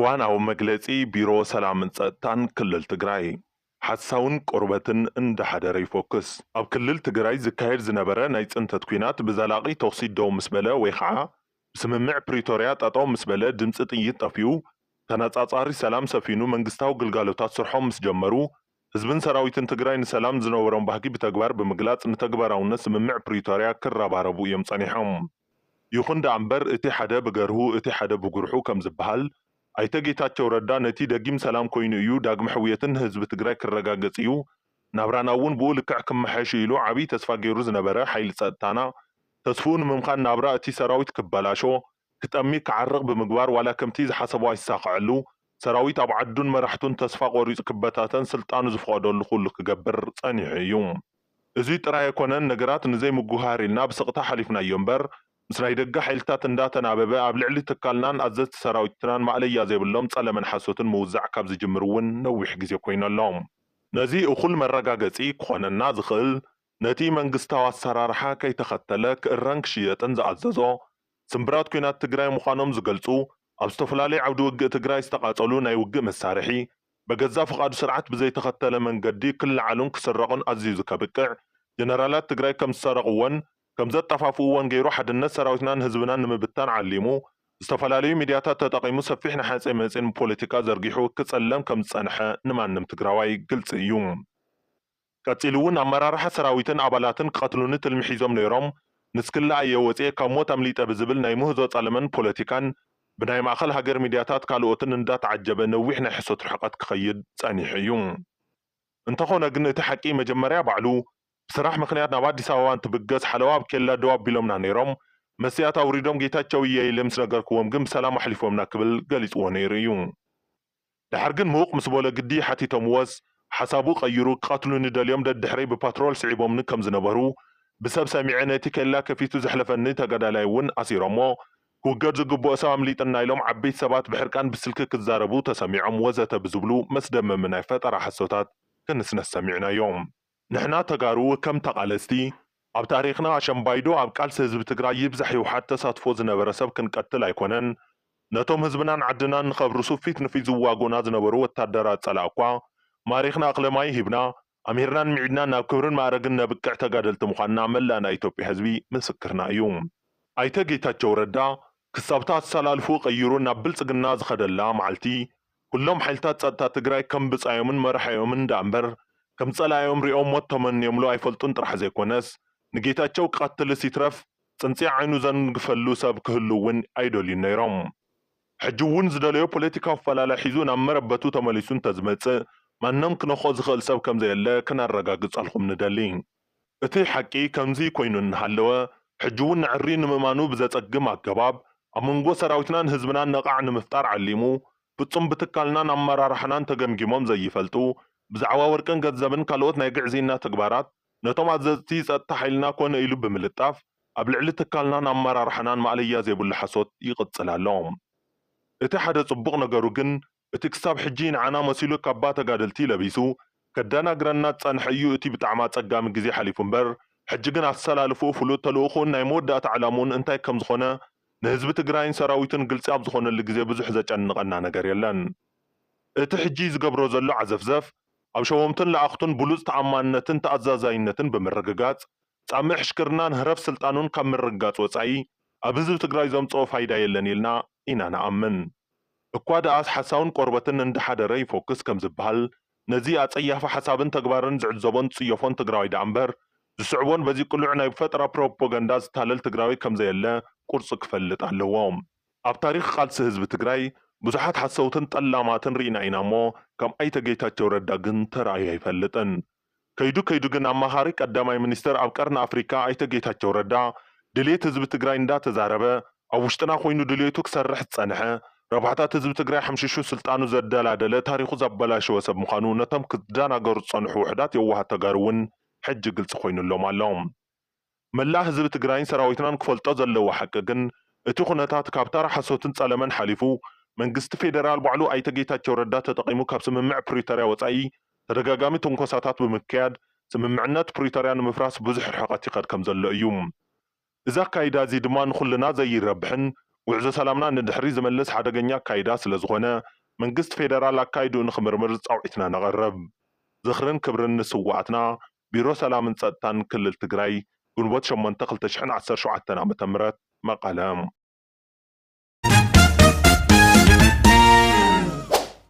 እዋናዊ መግለጺ ቢሮ ሰላምን ጸጥታን ክልል ትግራይ ሓሳውን ቆርበትን እንዳሓደረ ይፎክስ ኣብ ክልል ትግራይ ዝካየድ ዝነበረ ናይ ጽንተት ኩናት ብዘላቂ ተኽሲ ደው ምስ በለ ወይ ከዓ ብስምምዕ ፕሪቶርያ ጠጠው ምስ በለ ድምፂ ጥይት ጠፍዩ ተነጻጻሪ ሰላም ሰፊኑ መንግስታዊ ግልጋሎታት ስርሖም ምስ ጀመሩ ህዝብን ሰራዊትን ትግራይ ንሰላም ዝነበሮም ባህጊ ብተግባር ብምግላጽ ንተግባራውነት ስምምዕ ፕሪቶርያ ክረባረቡ እዮም ጸኒሖም ይኹን ዳ እምበር እቲ ሓደ ብገርሁ እቲ ሓደ ብጉርሑ ከም ዝበሃል ኣይተ ጌታቸው ረዳ ነቲ ደጊም ሰላም ኮይኑ እዩ ዳግም ሕውየትን ህዝቢ ትግራይ ክረጋገጽ እዩ ናብራና እውን ብኡ ልክዕ ክመሓየሽ ኢሉ ዓብይ ተስፋ ገይሩ ዝነበረ ሓይሊ ጸጥታና ተስፍኡ ንምምኻን ናብራ እቲ ሰራዊት ክበላሾ ክጠሚ ክዓርቕ ብምግባር ዋላ ከምቲ ዝሓሰቦ ኣይሳኽዐሉ ሰራዊት ኣብ ዓዱን መራሕቱን ተስፋ ቆሪጹ ክበታተን ስልጣኑ ዝፍቀደሉ ኩሉ ክገብር ጸኒሑ እዩ እዚ ጥራይ ኣይኮነን ነገራት ንዘይ ምጉሃር ኢልና ብስቕታ ሓሊፍናዮ እምበር ምስ ናይ ደገ ሓይልታት እንዳተናበበ ኣብ ልዕሊ ትካልናን ኣዘዝቲ ሰራዊትናን ማዕለያ ዘይብሎም ጸለመን ሓሶትን ምውዛዕ ካብ ዝጅምር እውን ነዊሕ ግዜ ኮይነሎም ነዚ እኹል መረጋገጺ ክኾነና ዝኽእል ነቲ መንግስታዊ ኣሰራርሓ ከይተኸተለ ክእረን ክሽየጥን ዝኣዘዞ ስምብራት ኩናት ትግራይ ምዃኖም ዝገልጹ ኣብ ዝተፈላለዩ ዓውዲ ውግእ ትግራይ ዝተቃጸሉ ናይ ውግእ መሳርሒ በገዛ ፍቃዱ ስርዓት ብዘይተኸተለ መንገዲ ክለዓሉን ክስረቑን ኣዝዩ ዝከብቅዕ ጀነራላት ትግራይ ከም ዝሰረቑዎን ከም ዘጠፋፍኡዎን ገይሩ ሓድነት ሰራዊትናን ህዝብናን ንምብታን ዓሊሙ ዝተፈላለዩ ሚድያታት ተጠቂሙ ሰፊሕ ናሓፂ መፂን ፖለቲካ ዘርጊሑ ክጸለም ከም ዝጸንሐ ንማንም ትግራዋይ ግልጽ እዩ ቀፂሉ እውን ኣመራርሓ ሰራዊትን ኣባላትን ክቀትሉኒ ትልሚ ሒዞም ነይሮም ንስክላ ኣየወፅየ ካብ ሞት ኣምሊጠ ብዝብል ናይ ምህዞ ጸለመን ፖለቲካን ብናይ ማእኸል ሃገር ሚድያታት ካልኦትን እንዳተዓጀበ ነዊሕ ናይ ሕሶት ርሕቀት ክኸይድ ጸኒሑ እዩ እንተኾነ ግን እቲ ሓቂ መጀመርያ ባዕሉ ብስራሕ ምክንያት ናብ ኣዲስ ኣበባ እንትብገስ ሓለዋ ኣብ ኬላ ደው ኣቢሎምና ነይሮም መስያት ኣውሪዶም ጌታቸው እየ ምስ ነገርክዎም ግን ብሰላም ኣሕሊፎምና ክብል ገሊጽዎ ነይሩ እዩ ድሓር ግን ምውቕ ምስ በሎ ግዲ ሓቲቶምዎስ ሓሳቡ ቀይሩ ክቀትሉ ንደልዮም ደድሕረይ ብፓትሮል ስዒቦምኒ ከም ዝነበሩ ብሰብ ሰሚዐ ነቲ ኬላ ከፊቱ ዘሕለፈኒ ተገዳላይ እውን ኣሲሮሞ ክውገድ ዝግብኦ ሰብ ኣምሊጥና ኢሎም ዓበይቲ ሰባት ብሕርቃን ብስልኪ ክዛረቡ ተሰሚዖም ወዘተ ብዝብሉ መስደመም ናይ ፈጠራ ሓሶታት ክንስነስ ሰሚዕናዮም ንሕና ተጋሩ ከም ተቃለስቲ ኣብ ታሪኽና ኣሸምባይዶ ኣብ ቃልሲ ህዝቢ ትግራይ ይብዛሕ ይውሓት ተሳትፎ ዝነበረ ሰብ ክንቀትል ኣይኮነን ነቶም ህዝብናን ዓድናን ንኸብርሱ ፊት ንፊት ዝዋጉና ዝነበሩ ወታደራት ጸላእ እኳ ማሪኽና ኣቕለማይ ሂብና ኣሚርናን ሚዒድናን ናብ ክብርን ማዕረግን ነብቅዕ ተጋደልቲ ምዃንና መላእና ኢትዮጵያ ህዝቢ ምስክርና እዩ ኣይተ ጌታቸው ረዳ ክሳብታ ኣሰላልፉ ቀይሩ ናብ ብልጽግና ዝኸደላ መዓልቲ ኩሎም ሓይልታት ጸጥታ ትግራይ ከም ብጻዮምን መራሕዮምን ዳ እምበር ከም ጸላዮም ሪኦም ሞት ተመንዮምሉ ኣይፈልጡን ጥራሕ ዘይኮነስ ንጌታቸው ክቀትልስ ይትረፍ ጽንፂዕ ዓይኑ ዘንግፈሉ ሰብ ክህሉ እውን ኣይደልዩን ነይሮም ሕጂ እውን ዝደለዮ ፖለቲካዊ ኣፈላላይ ሒዙ ናብ መረበቱ ተመሊሱ እንተዝመጽእ ማንም ክነኾ ዝኽእል ሰብ ከም ዘየለ ክነረጋግጸልኩም ንደሊ እቲ ሓቂ ከምዚ ኮይኑ እናሃለወ ሕጂ እውን ንዕሪ ንምእማኑ ብዘጸግም ኣገባብ ኣብ መንጎ ሰራዊትናን ህዝብናን ነቓዕ ንምፍጣር ዓሊሙ ፍጹም ብትካልናን ኣመራርሓናን ተገምጊሞም ዘይፈልጡ ብዛዕባ ወርቅን ገንዘብን ካልኦት ናይ ግዕዝይና ተግባራት ነቶም ኣዘዝቲ ጸጥታ ሓይልና ኮነ ኢሉ ብምልጣፍ ኣብ ልዕሊ ትካልናን ኣመራርሓናን ማዕለያ ዘይብሉ ሓሶት ይቕጽል ኣሎ እቲ ሓደ ጽቡቕ ነገሩ ግን እቲ ክሳብ ሕጂ ንዓና መሲሉ ካባ ተጋደልቲ ለቢሱ ከደናግረና ጸንሐ እዩ እቲ ብጣዕማ ጸጋሚ ግዜ ሓሊፉ እምበር ሕጂ ግን ኣሰላልፉ ፍሉጥ ተልእኹን ናይ መወዳእታ ዕላሙን እንታይ ከም ዝኾነ ንህዝቢ ትግራይን ሰራዊትን ግልጺ ኣብ ዝኾነሉ ግዜ ብዙሕ ዘጨንቐና ነገር የለን እቲ ሕጂ ዝገብሮ ዘሎ ዓዘፍዘፍ ኣብ ሸወምትን ለኣኽቱን ብሉጽ ተኣማንነትን ተኣዛዛይነትን ብምርግጋጽ ጻምዕ ሕሽክርናን ህረፍ ስልጣኑን ካብ ምርግጋጽ ወጻኢ ኣብ ህዝቢ ትግራይ ዘምጽኦ ፋይዳ የለን ኢልና ኢና ንኣምን እኳ ደኣስ ሓሳውን ቆርበትን እንዳሓደረ ይፎክስ ከም ዝበሃል ነዚ ኣጸያፈ ሓሳብን ተግባርን ዝዕዘቦን ጽዮፎን ትግራዋይ ዳ እምበር ዝስዕቦን በዚ ቅሉዕ ናይ ፈጠራ ፕሮፓጋንዳ ዝታለል ትግራዋይ ከም ዘየለ ቁርጽ ክፈልጥ ኣለዎም ኣብ ታሪኽ ቃልሲ ህዝቢ ትግራይ ብዙሓት ሓሰውትን ጠላማትን ርኢና ኢና እሞ ከም ኣይተ ጌታቸው ረዳ ግን ተረኣዩ ኣይፈልጥን ከይዱ ግን ኣማኻሪ ቀዳማይ ሚኒስትር ኣብ ቀርኒ ኣፍሪካ ኣይተ ጌታቸው ረዳ ድሌት ህዝቢ ትግራይ እንዳተዛረበ ኣብ ውሽጥና ኮይኑ ድሌቱ ክሰርሕ ዝጸንሐ ረባሕታት ህዝቢ ትግራይ ሓምሽሹ ስልጣኑ ዘደላደለ ታሪኹ ዘበላሸወ ሰብ ምዃኑ ነቶም ክደናገሩ ዝጸንሑ ውሕዳት የዋሃት ተጋሩ እውን ሕጂ ግልጽ ኮይኑሎም ኣሎም መላእ ህዝቢ ትግራይን ሰራዊትናን ክፈልጦ ዘለዎ ሓቂ ግን እቲ ኩነታት ካብ ተራ ሓሶትን ጸለመን ሓሊፉ መንግስቲ ፌደራል ባዕሉ ኣይተ ጌታቸው ረዳ ተጠቂሙ ካብ ስምምዕ ፕሪቶርያ ወጻኢ ተደጋጋሚ ትንኮሳታት ብምክያድ ስምምዕነት ፕሪቶርያ ንምፍራስ ብዙሕ ርሕቀት ይኸድ ከም ዘሎ እዩ እዚ ኣካይዳ እዚ ድማ ንኹልና ዘይረብሕን ውዕዞ ሰላምና ንድሕሪ ዝመልስ ሓደገኛ አካይዳ ስለ ዝኾነ መንግስቲ ፌደራል አካይዱ ንኽምርምር ፃውዒትና ነቐርብ። ዝኽርን ክብርን ንስዋዕትና ቢሮ ሰላምን ፀጥታን ክልል ትግራይ ግንቦት 8 2017 ዓ.ም መቐለ